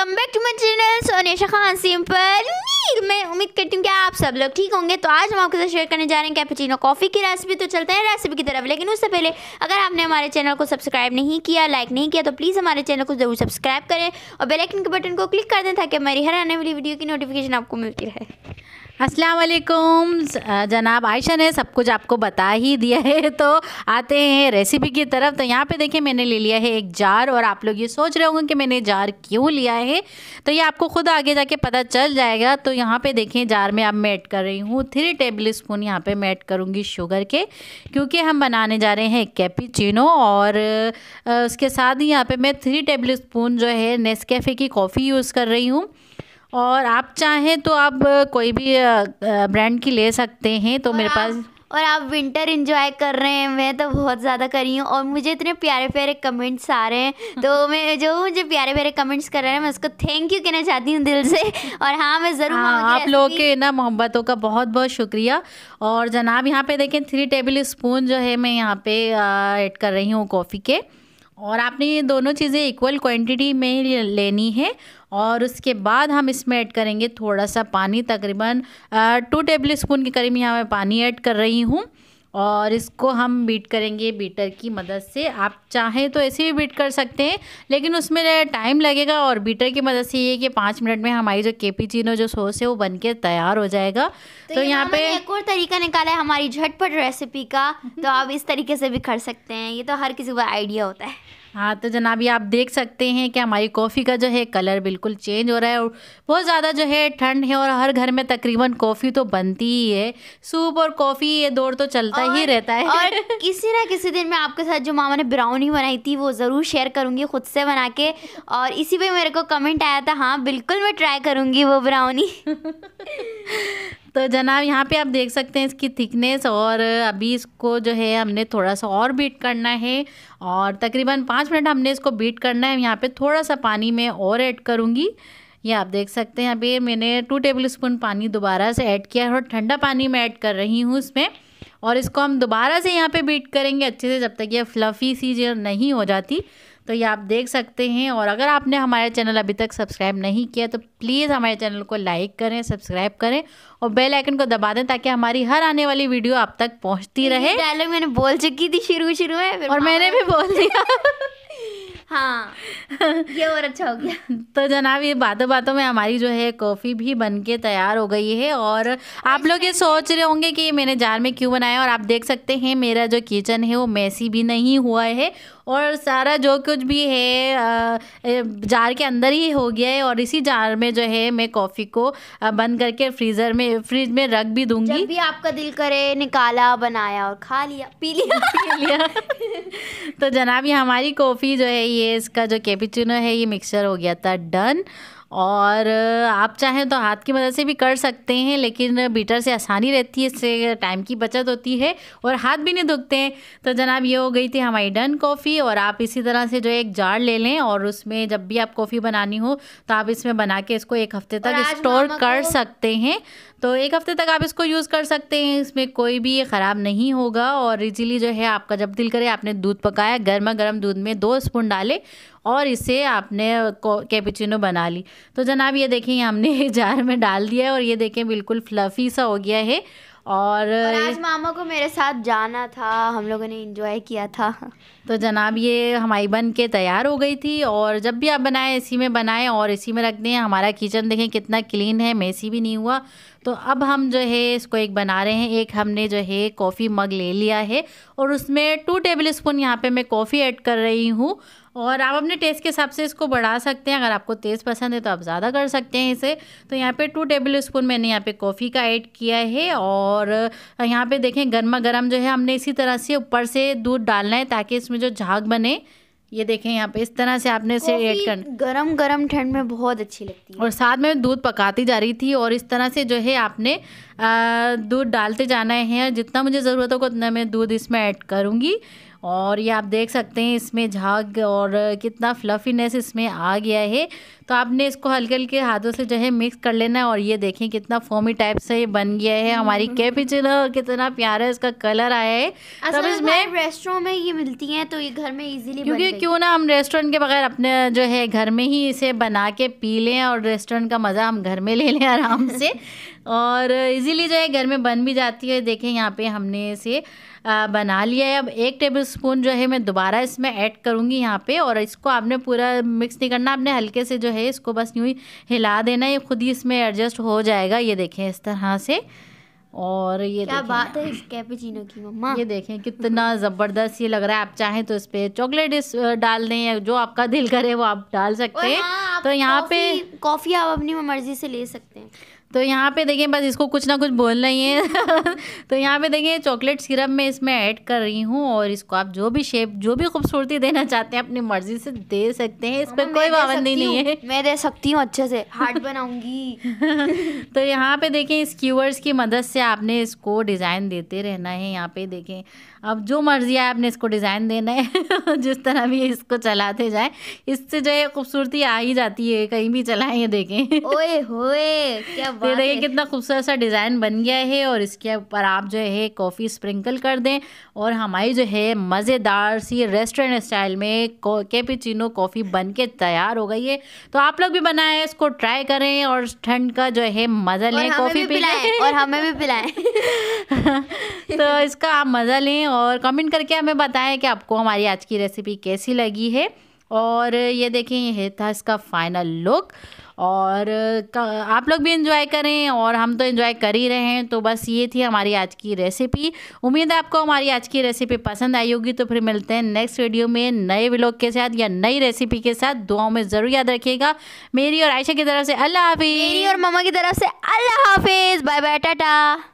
Welcome back to my channel Sonia Khan simple. मैं उम्मीद करती हूँ कि आप सब लोग ठीक होंगे। तो आज हम आपके साथ शेयर करने जा रहे हैं कैपुचिनो कॉफ़ी की रेसिपी। तो चलते हैं रेसिपी की तरफ, लेकिन उससे पहले अगर आपने हमारे चैनल को सब्सक्राइब नहीं किया, लाइक नहीं किया, तो प्लीज़ हमारे चैनल को ज़रूर सब्सक्राइब करें और बेल आइकन के बटन को क्लिक कर दें ताकि हमारी हर आने वाली वीडियो की नोटिफिकेशन आपको मिलती रहे। अस्सलाम वालेकुम जनाब, आयशा ने सब कुछ आपको बता ही दिया है। तो आते हैं रेसिपी की तरफ। तो यहाँ पे देखिए मैंने ले लिया है एक जार, और आप लोग ये सोच रहे होंगे कि मैंने जार क्यों लिया है, तो ये आपको खुद आगे जाके पता चल जाएगा। तो यहाँ पे देखें जार में अब मैं ऐड कर रही हूँ 3 टेबल स्पून यहाँ पे मैं ऐड करूँगी शुगर के, क्योंकि हम बनाने जा रहे हैं कैपुचिनो। और उसके साथ ही यहाँ पे मैं 3 टेबल स्पून जो है नेस्कैफ़े की कॉफ़ी यूज़ कर रही हूँ। और आप चाहें तो आप कोई भी ब्रांड की ले सकते हैं। तो मेरे पास और आप विंटर एंजॉय कर रहे हैं, मैं तो बहुत ज़्यादा कर रही हूँ। और मुझे इतने प्यारे प्यारे कमेंट्स आ रहे हैं, तो मैं जो मुझे प्यारे प्यारे कमेंट्स कर रहे हैं मैं उसको थैंक यू कहना चाहती हूँ दिल से। और हाँ, मैं ज़रूर आप लोगों के ना मोहब्बतों का बहुत बहुत शुक्रिया। और जनाब यहाँ पे देखें 3 टेबल स्पून जो है मैं यहाँ पे ऐड कर रही हूँ कॉफ़ी के। और आपने ये दोनों चीज़ें इक्वल क्वांटिटी में लेनी है। और उसके बाद हम इसमें ऐड करेंगे थोड़ा सा पानी, तकरीबन 2 टेबल स्पून के करीब यहाँ मैं पानी ऐड कर रही हूँ। और इसको हम बीट करेंगे बीटर की मदद से। आप चाहें तो ऐसे भी बीट कर सकते हैं, लेकिन उसमें टाइम लगेगा। और बीटर की मदद से ये कि 5 मिनट में हमारी जो कैपुचिनो जो सॉस है वो बनके तैयार हो जाएगा। तो यहाँ पे एक और तरीका निकाला है हमारी झटपट रेसिपी का, तो आप इस तरीके से भी कर सकते हैं। ये तो हर किसी को आइडिया होता है। हाँ, तो जनाब ये आप देख सकते हैं कि हमारी कॉफ़ी का जो है कलर बिल्कुल चेंज हो रहा है। और बहुत ज़्यादा जो है ठंड है, और हर घर में तकरीबन कॉफ़ी तो बनती ही है। सूप और कॉफ़ी ये दौर तो चलता ही रहता है। और किसी ना किसी दिन मैं आपके साथ जो मामा ने ब्राउनी बनाई थी वो ज़रूर शेयर करूँगी खुद से बना के। और इसी पे मेरे को कमेंट आया था, हाँ बिल्कुल मैं ट्राई करूँगी वो ब्राउनी। तो जनाब यहाँ पे आप देख सकते हैं इसकी थिकनेस। और अभी इसको जो है हमने थोड़ा सा और बीट करना है, और तकरीबन 5 मिनट हमने इसको बीट करना है। यहाँ पे थोड़ा सा पानी मैं और ऐड करूँगी। ये आप देख सकते हैं यहाँ पे मैंने 2 टेबल स्पून पानी दोबारा से ऐड किया है, और ठंडा पानी मैं ऐड कर रही हूँ इसमें। और इसको हम दोबारा से यहाँ पे बीट करेंगे अच्छे से, जब तक ये फ्लफ़ी सी जो नहीं हो जाती। तो ये आप देख सकते हैं। और अगर आपने हमारे चैनल अभी तक सब्सक्राइब नहीं किया तो प्लीज़ हमारे चैनल को लाइक करें, सब्सक्राइब करें और बेल आइकन को दबा दें, ताकि हमारी हर आने वाली वीडियो आप तक पहुंचती रहे। डायलॉग मैंने बोल चुकी थी शुरू में, और मैंने भी बोल दिया। हाँ, ये और अच्छा हो गया। तो जनाब ये बातों बातों में हमारी जो है कॉफ़ी भी बनके तैयार हो गई है। और आप लोग ये सोच रहे होंगे कि मैंने जार में क्यों बनाया। और आप देख सकते हैं मेरा जो किचन है वो मैसी भी नहीं हुआ है, और सारा जो कुछ भी है जार के अंदर ही हो गया है। और इसी जार में जो है मैं कॉफ़ी को बंद करके फ्रिज में रख भी दूंगी। जब भी आपका दिल करे निकाला, बनाया और खा लिया, पी लिया। तो जनाब ये हमारी कॉफ़ी जो है, ये इसका जो कैपुचिनो है ये मिक्सचर हो गया था डन। और आप चाहें तो हाथ की मदद से भी कर सकते हैं, लेकिन बीटर से आसानी रहती है, इससे टाइम की बचत होती है और हाथ भी नहीं दुखते हैं। तो जनाब ये हो गई थी हमारी डन कॉफ़ी। और आप इसी तरह से जो एक जार ले लें, और उसमें जब भी आप कॉफ़ी बनानी हो तो आप इसमें बना के इसको 1 हफ्ते तक स्टोर कर सकते हैं। तो 1 हफ्ते तक आप इसको यूज़ कर सकते हैं, इसमें कोई भी ये ख़राब नहीं होगा। और इजीली जो है आपका जब दिल करे, आपने दूध पकाया, गर्मा गर्म दूध में 2 स्पून डाले और इसे आपने कैपुचिनो बना ली। तो जनाब ये देखें हमने जार में डाल दिया है, और ये देखें बिल्कुल फ्लफ़ी सा हो गया है। और आज मामा को मेरे साथ जाना था, हम लोगों ने एंजॉय किया था। तो जनाब ये हमारी बन के तैयार हो गई थी। और जब भी आप बनाएं इसी में बनाएं और इसी में रख दें। हमारा किचन देखें कितना क्लीन है, मेसी भी नहीं हुआ। तो अब हम जो है इसको एक बना रहे हैं। एक हमने जो है कॉफ़ी मग ले लिया है, और उसमें 2 टेबल स्पून यहाँ पे मैं कॉफ़ी ऐड कर रही हूँ। और आप अपने टेस्ट के हिसाब से इसको बढ़ा सकते हैं, अगर आपको तेज़ पसंद है तो आप ज़्यादा कर सकते हैं इसे। तो यहाँ पे 2 टेबल स्पून मैंने यहाँ पे कॉफ़ी का ऐड किया है। और यहाँ पे देखें गर्मा गर्म जो है हमने इसी तरह से ऊपर से दूध डालना है, ताकि इसमें जो झाग बने, ये देखें यहाँ पे इस तरह से आपने इसे ऐड करना। गरम गरम ठंड में बहुत अच्छी लगती है। और साथ में दूध पकाती जा रही थी, और इस तरह से जो है आपने दूध डालते जाना है। जितना मुझे ज़रूरत होगा उतना मैं दूध इसमें ऐड करूँगी। और ये आप देख सकते हैं इसमें झाग और कितना फ्लफीनेस इसमें आ गया है। तो आपने इसको हल्के हल्के हाथों से जो है मिक्स कर लेना है और ये देखें कितना फोमी टाइप से ये बन गया है हमारी कैपुचिनो। कितना प्यारा इसका कलर आया है। तब इसमें रेस्टोरेंट में ये मिलती हैं तो ये घर में इजीली क्योंकि क्यों ना हम रेस्टोरेंट के बगैर अपने जो है घर में ही इसे बना के पी लें और रेस्टोरेंट का मज़ा हम घर में ले लें आराम से। और इजीली जो है घर में बन भी जाती है। देखें यहाँ पे हमने इसे बना लिया है। अब 1 टेबलस्पून जो है मैं दोबारा इसमें ऐड करूँगी यहाँ पे। और इसको आपने पूरा मिक्स नहीं करना, आपने हल्के से जो है इसको बस यूँ ही हिला देना, ये खुद ही इसमें एडजस्ट हो जाएगा। ये देखें इस तरह से। और ये क्या बात है इस कैपुचिनो की मम्मा, ये देखें कितना ज़बरदस्त ये लग रहा है। आप चाहें तो इस पर चॉकलेट डाल दें या जो आपका दिल करे वो आप डाल सकते हैं। तो यहाँ पे कॉफ़ी आप अपनी मर्जी से ले सकते हैं। तो यहाँ पे देखें बस इसको कुछ ना कुछ बोलना ही है। तो यहाँ पे देखें चॉकलेट सिरप में इसमें ऐड कर रही हूँ और इसको आप जो भी शेप जो भी खूबसूरती देना चाहते हैं अपनी मर्जी से दे सकते हैं। इस पर कोई पाबंदी नहीं है। मैं दे सकती हूँ, अच्छे से हार्ट बनाऊंगी। तो यहाँ पे देखें स्क्यूअर्स की मदद से आपने इसको डिज़ाइन देते रहना है। यहाँ पे देखें अब जो मर्जी है आपने इसको डिज़ाइन देना है। जिस तरह भी इसको चलाते जाएं इससे जो है खूबसूरती आ ही जाती है, कहीं भी चलाएं। ये देखें ओए होए क्या बात देखिए कितना खूबसूरत सा डिज़ाइन बन गया है। और इसके ऊपर आप जो है कॉफ़ी स्प्रिंकल कर दें और हमारी जो है मज़ेदार सी रेस्टोरेंट स्टाइल में कैपुचिनो कॉफ़ी बन के तैयार हो गई है। तो आप लोग भी बनाएं, इसको ट्राई करें और ठंड का जो है मज़ा लें, कॉफ़ी पिलाएं और हमें भी पिलाएं। तो इसका आप मज़ा लें और कमेंट करके हमें बताएं कि आपको हमारी आज की रेसिपी कैसी लगी है। और ये देखें ये था इसका फाइनल लुक। और आप लोग भी एंजॉय करें और हम तो एंजॉय कर ही रहे हैं। तो बस ये थी हमारी आज की रेसिपी। उम्मीद है आपको हमारी आज की रेसिपी पसंद आई होगी। तो फिर मिलते हैं नेक्स्ट वीडियो में नए व्लॉग के साथ या नई रेसिपी के साथ। दुआओं में ज़रूर याद रखिएगा। मेरी और आयशा की तरफ से अल्लाह हाफिज़। मेरी और मम्मा की तरफ से अल्लाह हाफिज़। Bye bye, Tata.